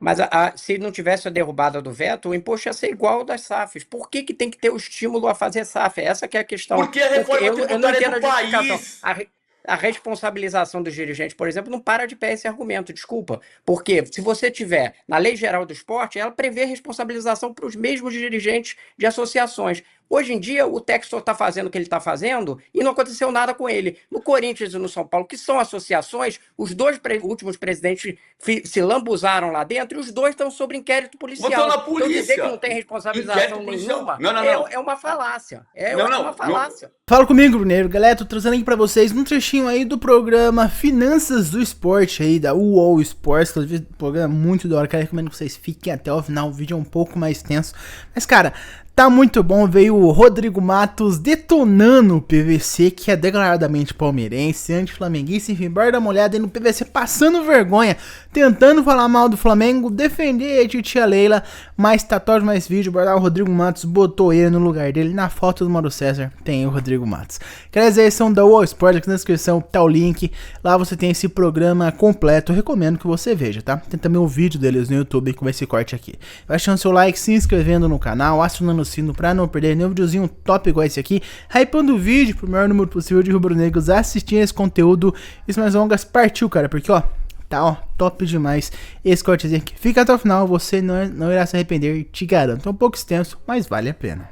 Mas se não tivesse a derrubada do veto, o imposto ia ser igual ao das SAFs. Por que que tem que ter o estímulo a fazer SAF? Essa que é a questão. Porque a Porque reforma eu não tributária é entendo do a justificação. país. A responsabilização dos dirigentes, por exemplo, não para de pé esse argumento, desculpa. Porque se você tiver na Lei Geral do Esporte, ela prevê responsabilização para os mesmos dirigentes de associações. Hoje em dia, o Textor está fazendo o que ele está fazendo e não aconteceu nada com ele. No Corinthians e no São Paulo, que são associações, os dois últimos presidentes se lambuzaram lá dentro e os dois estão sob inquérito Botou policial. na Então, dizer que não polícia. tem Inquérito responsabilização policial. nenhuma Não, não, é, não. é uma falácia. É, Não, é uma não. Não. falácia. Fala comigo, Bruneiro. Galera, tô trazendo aqui pra vocês um trechinho aí do programa Finanças do Esporte aí, da UOL Sports, que é um programa muito da hora, cara, recomendo que vocês fiquem até o final, o vídeo é um pouco mais tenso, mas cara, tá muito bom. Veio o Rodrigo Matos detonando o PVC, que é declaradamente palmeirense, anti-flamenguista, enfim, bora dar uma olhada aí no PVC passando vergonha, tentando falar mal do Flamengo, defender a titia Leila, mais tatuagem, mais vídeo, bora dar. O Rodrigo Matos botou ele no lugar dele, na foto do Mauro César tem o Rodrigo Matos. Quer dizer, são da UOL Sport, aqui na descrição tá o link, lá você tem esse programa completo, eu recomendo que você veja, tá? Tem também o vídeo deles no YouTube com esse corte aqui. Vai deixando seu like, se inscrevendo no canal, acionando o sino pra não perder nenhum videozinho top igual esse aqui, hypando o vídeo pro maior número possível de rubro-negros assistirem esse conteúdo. E sem mais longas, partiu, cara, porque ó, tá ó, top demais esse cortezinho aqui. Fica até o final, você não irá se arrepender, te garanto. É um pouco extenso, mas vale a pena.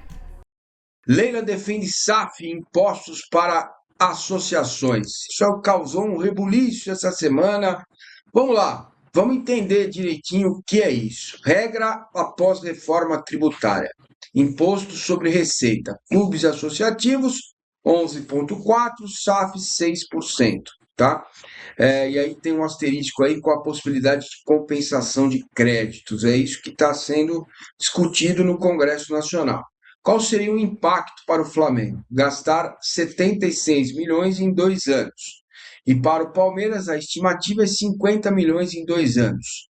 Leila defende SAF e impostos para associações. Isso causou um rebuliço essa semana. Vamos lá, vamos entender direitinho o que é isso. Regra após reforma tributária. Imposto sobre receita. Clubes associativos, 11,4%, SAF 6%. Tá? E aí tem um asterisco aí com a possibilidade de compensação de créditos. É isso que está sendo discutido no Congresso Nacional. Qual seria o impacto para o Flamengo? Gastar 76 milhões em 2 anos. E para o Palmeiras, a estimativa é 50 milhões em 2 anos.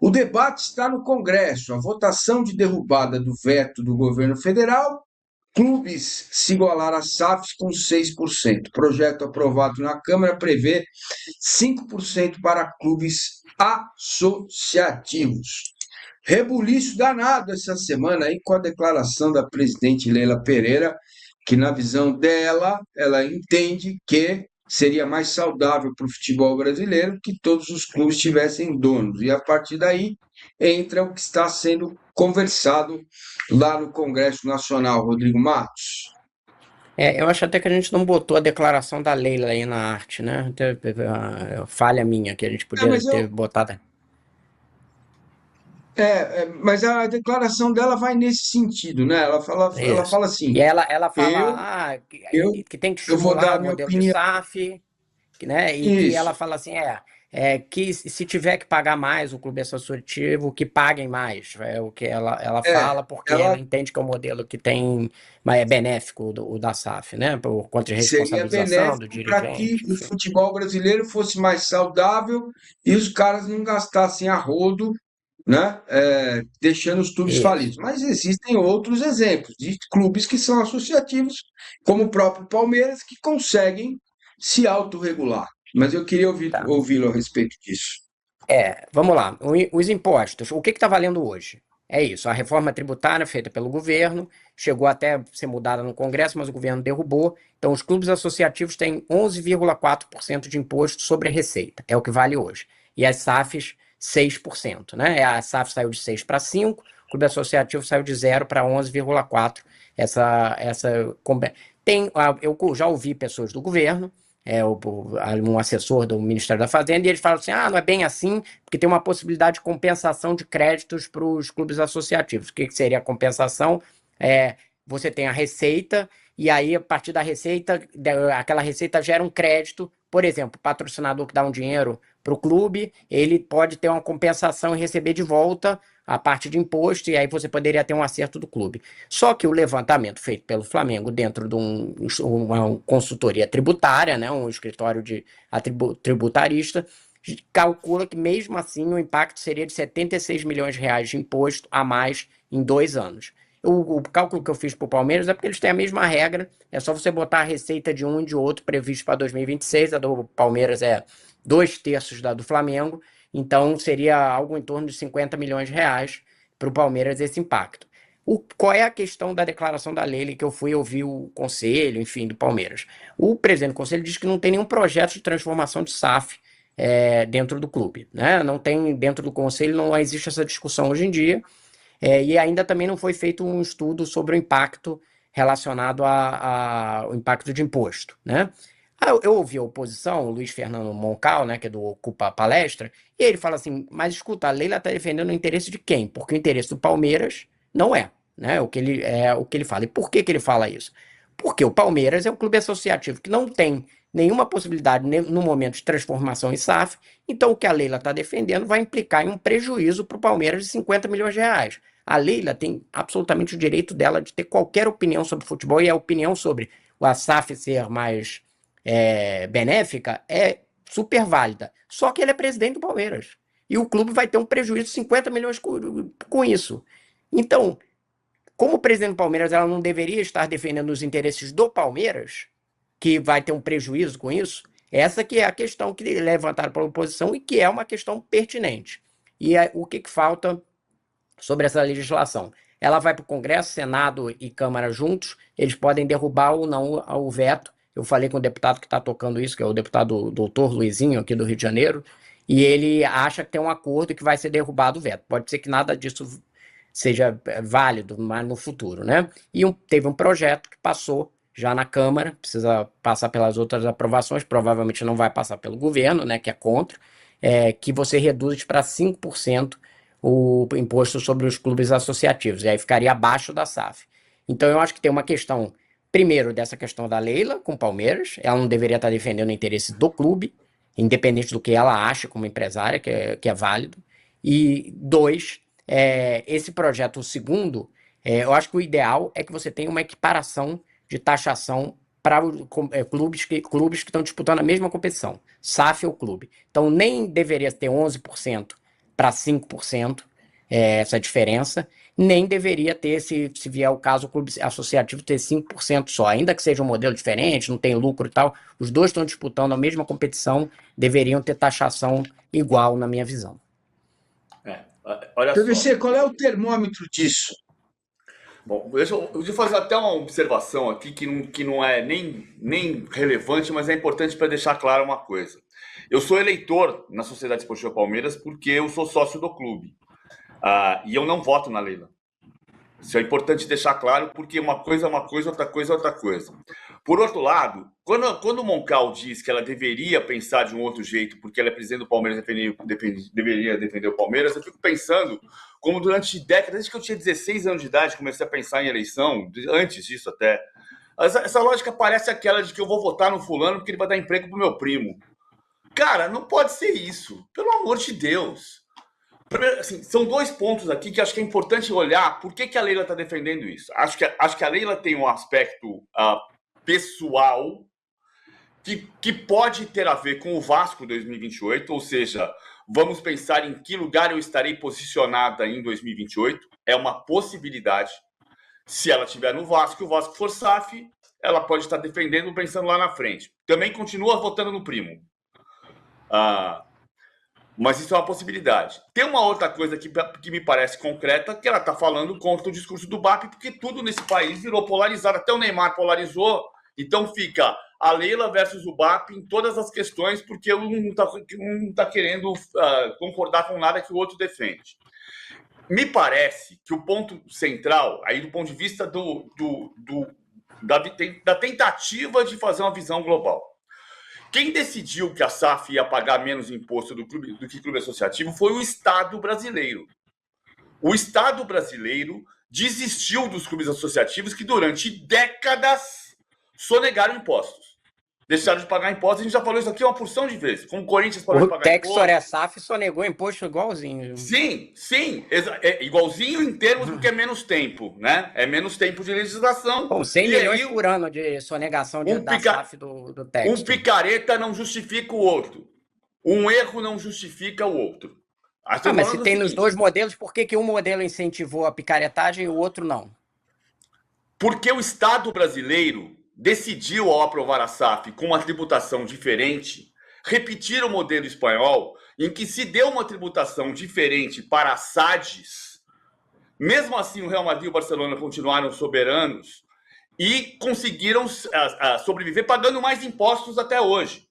O debate está no Congresso. A votação de derrubada do veto do governo federal, clubes se igualar a SAFs com 6%. Projeto aprovado na Câmara prevê 5% para clubes associativos. Rebuliço danado essa semana aí com a declaração da presidente Leila Pereira, que na visão dela, ela entende que seria mais saudável para o futebol brasileiro que todos os clubes tivessem donos. E a partir daí entra o que está sendo conversado lá no Congresso Nacional, Rodrigo Matos. Eu acho até que a gente não botou a declaração da Leila aí na arte, né? Falha minha, que a gente É, podia mas ter eu, botado. mas a declaração dela vai nesse sentido, né? Ela Isso. fala E assim: ela fala eu, eu, que tem que eu vou estimular dar a o minha modelo de opinião. SAF, né? E que ela Isso. fala assim, que se tiver que pagar mais o clube associativo, que paguem mais. É o que ela É, fala, porque ela ela entende que é um modelo que tem, mas é benéfico o da SAF, né? Por conta de seria responsabilização do benéfico para que dirigente, o enfim. futebol brasileiro fosse mais saudável e os caras não gastassem a rodo, né? Deixando os clubes Isso. falidos. Mas existem outros exemplos de clubes que são associativos, como o próprio Palmeiras, que conseguem se autorregular. Mas eu queria Tá. ouvi-lo a respeito disso. Vamos lá. Os impostos. O que está valendo hoje? É isso. A reforma tributária feita pelo governo chegou até a ser mudada no Congresso, mas o governo derrubou. Então, os clubes associativos têm 11,4% de imposto sobre a receita. É o que vale hoje. E as SAFs, 6%, né? A SAF saiu de 6 para 5, o clube associativo saiu de 0 para 11,4%. Eu já ouvi pessoas do governo, um assessor do Ministério da Fazenda, e eles falam assim: não é bem assim, porque tem uma possibilidade de compensação de créditos para os clubes associativos. O que seria a compensação? É, Você tem a receita, e aí, a partir da receita, aquela receita gera um crédito. Por exemplo, o patrocinador que dá um dinheiro para o clube, ele pode ter uma compensação e receber de volta a parte de imposto, e aí você poderia ter um acerto do clube. Só que o levantamento feito pelo Flamengo dentro de uma consultoria tributária, né, um escritório de tributarista, calcula que mesmo assim o impacto seria de 76 milhões de reais de imposto a mais em 2 anos. O cálculo que eu fiz para o Palmeiras é porque eles têm a mesma regra, é só você botar a receita de um e de outro previsto para 2026, a do Palmeiras é 2/3 da do Flamengo, Então seria algo em torno de 50 milhões de reais para o Palmeiras esse impacto. Qual é a questão da declaração da Leila que eu fui ouvir o conselho, enfim, do Palmeiras? O presidente do conselho diz que não tem nenhum projeto de transformação de SAF dentro do clube, né? Não tem, dentro do conselho não existe essa discussão hoje em dia, e ainda também não foi feito um estudo sobre o impacto relacionado ao impacto de imposto, né? Eu ouvi a oposição, o Luiz Fernando Moncal, né, que é do Ocupa Palestra, e ele fala assim, mas escuta, a Leila está defendendo o interesse de quem? Porque o interesse do Palmeiras não é, né, o que ele fala. E por que ele fala isso? Porque o Palmeiras é um clube associativo que não tem nenhuma possibilidade no momento de transformação em SAF, então o que a Leila está defendendo vai implicar em um prejuízo para o Palmeiras de 50 milhões de reais. A Leila tem absolutamente o direito dela de ter qualquer opinião sobre futebol, e a opinião sobre a SAF ser mais benéfica é super válida. Só que ele é presidente do Palmeiras. E o clube vai ter um prejuízo de 50 milhões com isso. Então, como presidente do Palmeiras, ela não deveria estar defendendo os interesses do Palmeiras, que vai ter um prejuízo com isso? Essa que é a questão que levantaram pela oposição e que é uma questão pertinente. E o que falta sobre essa legislação? Ela vai para o Congresso, Senado e Câmara juntos, eles podem derrubar ou não o veto. Eu falei com o deputado que está tocando isso, que é o deputado doutor Luizinho, aqui do Rio de Janeiro, e ele acha que tem um acordo e que vai ser derrubado o veto. Pode ser que nada disso seja válido mas no futuro, né? E teve um projeto que passou já na Câmara, precisa passar pelas outras aprovações, provavelmente não vai passar pelo governo, né, que é contra, que você reduz para 5% o imposto sobre os clubes associativos, e aí ficaria abaixo da SAF. Então eu acho que tem uma questão, primeiro, dessa questão da Leila com o Palmeiras, ela não deveria estar defendendo o interesse do clube, independente do que ela acha como empresária, que é válido. E dois, esse projeto, o segundo, eu acho que o ideal é que você tenha uma equiparação de taxação para clubes que estão disputando a mesma competição, SAF ou clube. Então nem deveria ter 11% para 5%, essa diferença, nem deveria ter, se vier o caso, o clube associativo ter 5% só, ainda que seja um modelo diferente, não tem lucro e tal, os dois estão disputando a mesma competição, deveriam ter taxação igual, na minha visão. Olha PVC, só. qual é o termômetro disso? Bom, deixa eu fazer até uma observação aqui que não é nem relevante, mas é importante para deixar claro uma coisa. Eu sou eleitor na Sociedade Esportiva Palmeiras porque eu sou sócio do clube. E eu não voto na Leila. Isso é importante deixar claro, porque uma coisa é uma coisa, outra coisa é outra coisa. Por outro lado, quando o Moncal diz que ela deveria pensar de um outro jeito, porque ela é presidente do Palmeiras e deveria defender o Palmeiras, eu fico pensando como durante décadas, desde que eu tinha 16 anos de idade, comecei a pensar em eleição, antes disso até. Essa lógica parece aquela de que eu vou votar no fulano porque ele vai dar emprego pro meu primo. Cara, não pode ser isso. Pelo amor de Deus. Primeiro, assim, são dois pontos aqui que acho que é importante olhar por que a Leila está defendendo isso. Acho que a Leila tem um aspecto pessoal que pode ter a ver com o Vasco 2028, ou seja, vamos pensar em que lugar eu estarei posicionada em 2028. É uma possibilidade. Se ela estiver no Vasco e o Vasco for SAF, ela pode estar defendendo pensando lá na frente. Também continua votando no primo. Mas isso é uma possibilidade. Tem uma outra coisa que me parece concreta, que ela está falando contra o discurso do BAP, porque tudo nesse país virou polarizado. Até o Neymar polarizou. Então fica a Leila versus o BAP em todas as questões, porque um não está querendo concordar com nada que o outro defende. Me parece que o ponto central, aí do ponto de vista da tentativa de fazer uma visão global, quem decidiu que a SAF ia pagar menos imposto do que clube associativo foi o Estado brasileiro. O Estado brasileiro desistiu dos clubes associativos que durante décadas sonegaram impostos. Deixaram de pagar impostos. A gente já falou isso aqui uma porção de vezes. Como o Corinthians parou de pagar imposto. O Textor SAF sonegou imposto igualzinho. Sim. Igualzinho em termos do que é menos tempo, né? É menos tempo de legislação. Bom, 100 milhões por ano de sonegação da SAF do Textor. Um picareta não justifica o outro. Um erro não justifica o outro. Mas se tem nos dois modelos, por que um modelo incentivou a picaretagem e o outro não? Porque o Estado brasileiro decidiu, ao aprovar a SAF com uma tributação diferente, repetir o modelo espanhol em que se deu uma tributação diferente para as SADs, mesmo assim o Real Madrid e o Barcelona continuaram soberanos e conseguiram sobreviver pagando mais impostos até hoje.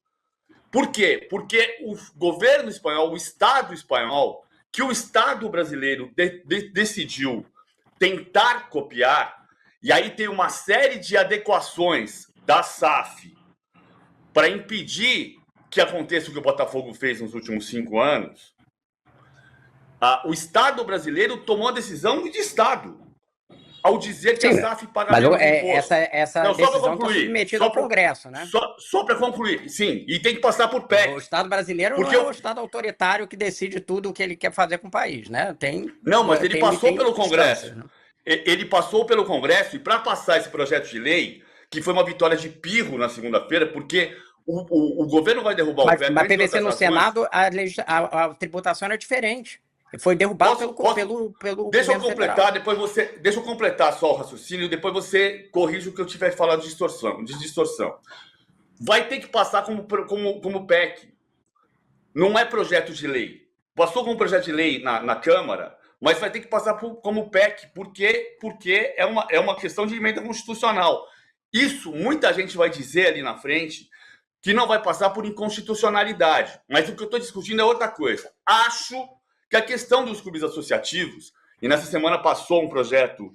Por quê? Porque o governo espanhol, o Estado espanhol, que o Estado brasileiro decidiu tentar copiar, e aí tem uma série de adequações da SAF para impedir que aconteça o que o Botafogo fez nos últimos 5 anos, o Estado brasileiro tomou a decisão de Estado ao dizer que Sim, a SAF paga mas menos imposto. essa Não, só para decisão está concluir, submetida ao Congresso, né? Só para concluir, sim, e tem que passar por PEC. O Estado brasileiro Porque não é o Estado autoritário que decide tudo o que ele quer fazer com o país, né? Não, mas ele passou pelo Congresso. Né? Ele passou pelo Congresso e para passar esse projeto de lei, que foi uma vitória de pirro na segunda-feira, porque o governo vai derrubar o veto. Mas PVC no Senado, a tributação era diferente. Foi derrubado pelo Deixa eu governo completar, federal. deixa eu completar só o raciocínio, depois você corrige o que eu tiver falado de distorção. Vai ter que passar como PEC. Não é projeto de lei. Passou como projeto de lei na Câmara, mas vai ter que passar como PEC, porque é uma questão de emenda constitucional. Isso, muita gente vai dizer ali na frente que não vai passar por inconstitucionalidade. Mas o que eu estou discutindo é outra coisa. Acho que a questão dos clubes associativos, e nessa semana passou um projeto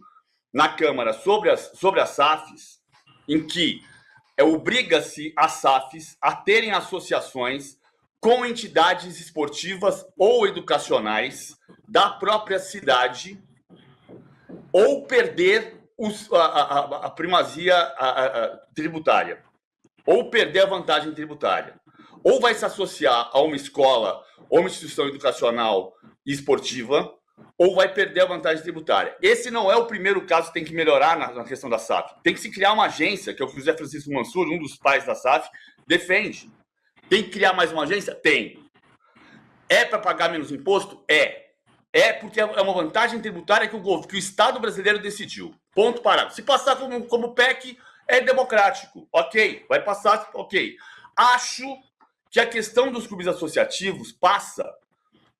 na Câmara sobre as SAFs, em que obriga-se as SAFs a terem associações com entidades esportivas ou educacionais da própria cidade, ou perder a primazia tributária, ou perder a vantagem tributária. Ou vai se associar a uma escola ou uma instituição educacional e esportiva, ou vai perder a vantagem tributária. Esse não é o primeiro caso que tem que melhorar na questão da SAF. Tem que se criar uma agência, que é o que o José Francisco Mansur, um dos pais da SAF, defende. Tem que criar mais uma agência? Tem. É para pagar menos imposto? É. É porque é uma vantagem tributária que o Estado brasileiro decidiu. Ponto parado. Se passar como PEC, é democrático. Ok. Vai passar, ok. Acho que a questão dos clubes associativos passa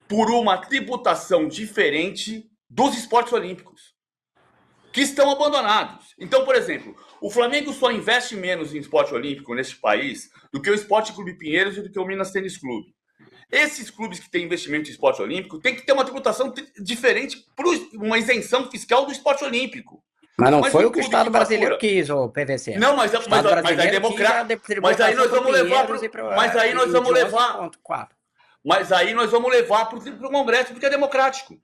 por uma tributação diferente dos esportes olímpicos, que estão abandonados. Então, por exemplo, o Flamengo só investe menos em esporte olímpico neste país do que o Esporte Clube Pinheiros e do que o Minas Tênis Clube. Esses clubes que têm investimento em esporte olímpico têm que ter uma tributação diferente, uma isenção fiscal do esporte olímpico. Mas não foi o que o Estado brasileiro quis, o PVC. Não, mas aí é democrático. Mas aí nós vamos levar mas aí nós vamos levar. Mas aí nós vamos levar para o Congresso, porque é democrático.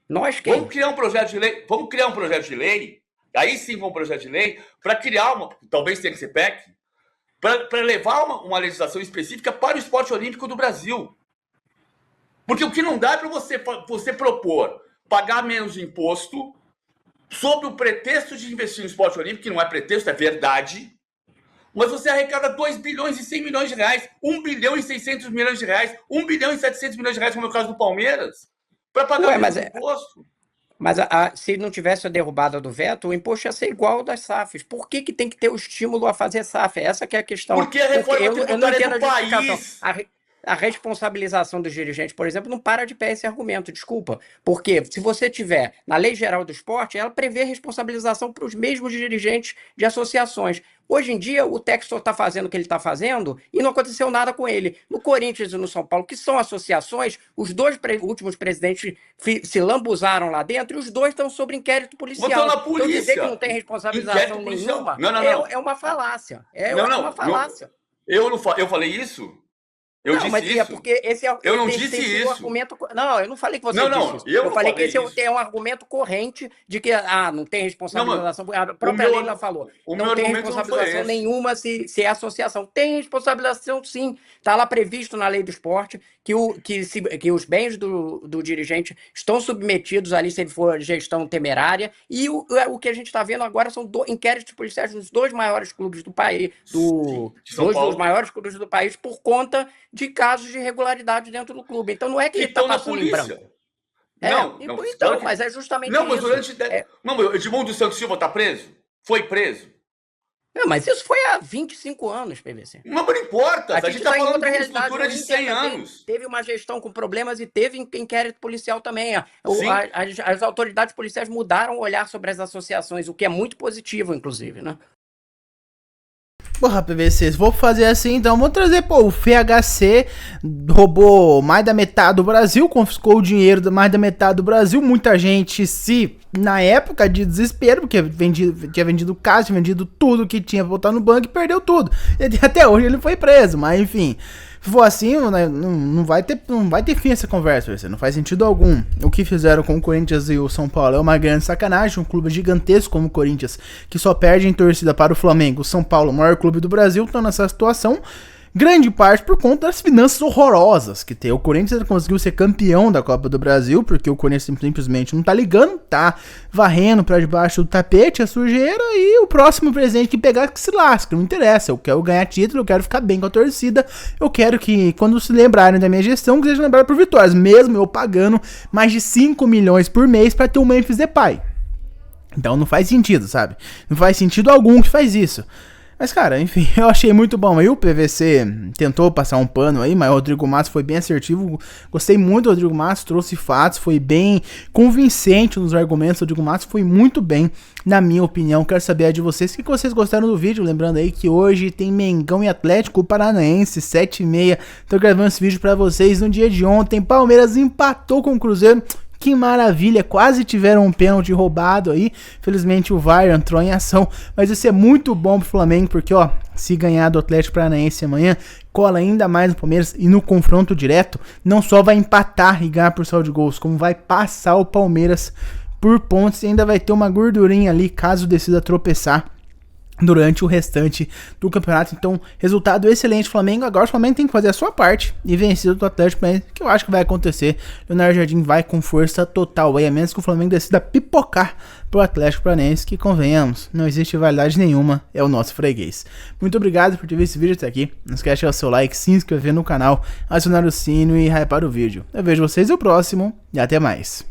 Nós quem? Vamos criar um projeto de lei. Aí sim, um projeto de lei para criar talvez tenha que ser PEC, para levar uma legislação específica para o esporte olímpico do Brasil. Porque o que não dá é para você propor pagar menos imposto sob o pretexto de investir no esporte olímpico, que não é pretexto, é verdade, mas você arrecada 2 bilhões e 100 milhões de reais, 1 bilhão e 600 milhões de reais, 1 bilhão e 700 milhões de reais, como é o caso do Palmeiras, para pagar menos imposto. Mas se não tivesse a derrubada do veto, o imposto ia ser igual ao das SAFs. Por que tem que ter o estímulo a fazer SAF? Essa que é a questão. Porque a reforma tributária do país... A responsabilização dos dirigentes, por exemplo, não para de pé esse argumento, desculpa. Porque se você tiver na Lei Geral do Esporte, ela prevê responsabilização para os mesmos dirigentes de associações. Hoje em dia, o Textor está fazendo o que ele está fazendo e não aconteceu nada com ele. No Corinthians e no São Paulo, que são associações, os dois últimos presidentes se lambuzaram lá dentro e os dois estão sob inquérito policial. Então, na polícia. Então, dizer que não tem responsabilização nenhuma é uma falácia. É uma falácia. Eu falei isso? Eu disse isso? Porque eu não disse isso. Argumento... Não, eu não falei que você disse isso. Eu falei que esse é um argumento corrente de que não tem responsabilização. A própria lei falou. Não tem responsabilização nenhuma se é associação. Tem responsabilização, sim. Está lá previsto na lei do esporte que os bens do dirigente estão submetidos ali se ele for gestão temerária. E o que a gente está vendo agora são inquéritos policiais nos dois maiores clubes do país, dos maiores clubes do país, por conta de casos de irregularidade dentro do clube. Então não é que ele está passando em branco. Mas é justamente isso. Mas Edmundo Santos Silva está preso? Foi preso? Não, mas isso foi há 25 anos, PVC. Mas não importa, a gente tá tá em falando outra de uma realidade. estrutura O de Inter 100 também anos. teve uma gestão com problemas e teve inquérito policial também. Sim. As autoridades policiais mudaram o olhar sobre as associações, o que é muito positivo, inclusive, né? Porra, PVC, vou fazer assim, então vou trazer, pô, o FHC roubou mais da metade do Brasil, confiscou o dinheiro de mais da metade do Brasil, muita gente na época de desespero, porque tinha vendido casa, tinha vendido tudo que tinha pra botar no banco e perdeu tudo. E até hoje ele foi preso, mas enfim, se for assim, não vai ter fim essa conversa, PVC, não faz sentido algum. O que fizeram com o Corinthians e o São Paulo é uma grande sacanagem, um clube gigantesco como o Corinthians, que só perde em torcida para o Flamengo, o São Paulo, o maior clube do Brasil, estão nessa situação, grande parte por conta das finanças horrorosas que tem. O Corinthians conseguiu ser campeão da Copa do Brasil, porque o Corinthians simplesmente não tá ligando, tá varrendo pra debaixo do tapete a sujeira, e o próximo presidente que pegar que se lasca, não interessa, eu quero ganhar título, eu quero ficar bem com a torcida, eu quero que quando se lembrarem da minha gestão, que sejam lembrados por vitórias, mesmo eu pagando mais de 5 milhões por mês pra ter o Memphis Depay. Então não faz sentido, sabe? Não faz sentido algum que faz isso. Mas, cara, enfim, eu achei muito bom. Aí o PVC tentou passar um pano aí, mas o Rodrigo Matos foi bem assertivo. Gostei muito do Rodrigo Matos, trouxe fatos, foi bem convincente nos argumentos. O Rodrigo Matos foi muito bem, na minha opinião. Quero saber a de vocês. O que vocês gostaram do vídeo? Lembrando aí que hoje tem Mengão e Atlético Paranaense, 7h30. Tô gravando esse vídeo pra vocês no dia de ontem. Palmeiras empatou com o Cruzeiro. Que maravilha, quase tiveram um pênalti roubado aí, felizmente o VAR entrou em ação, mas isso é muito bom pro Flamengo, porque ó, se ganhar do Atlético Paranaense amanhã, cola ainda mais no Palmeiras e no confronto direto, não só vai empatar e ganhar por saldo de gols, como vai passar o Palmeiras por pontos e ainda vai ter uma gordurinha ali, caso decida tropeçar durante o restante do campeonato. Então, resultado excelente Flamengo. Agora o Flamengo tem que fazer a sua parte e vencer do Atlético Paranaense, que eu acho que vai acontecer. Leonardo Jardim vai com força total aí, a menos que o Flamengo decida pipocar pro Atlético Paranaense, que convenhamos, não existe validade nenhuma, é o nosso freguês. Muito obrigado por ter visto esse vídeo até aqui. Não esquece de deixar o seu like, se inscrever no canal, acionar o sino e hypar o vídeo. Eu vejo vocês no próximo e até mais.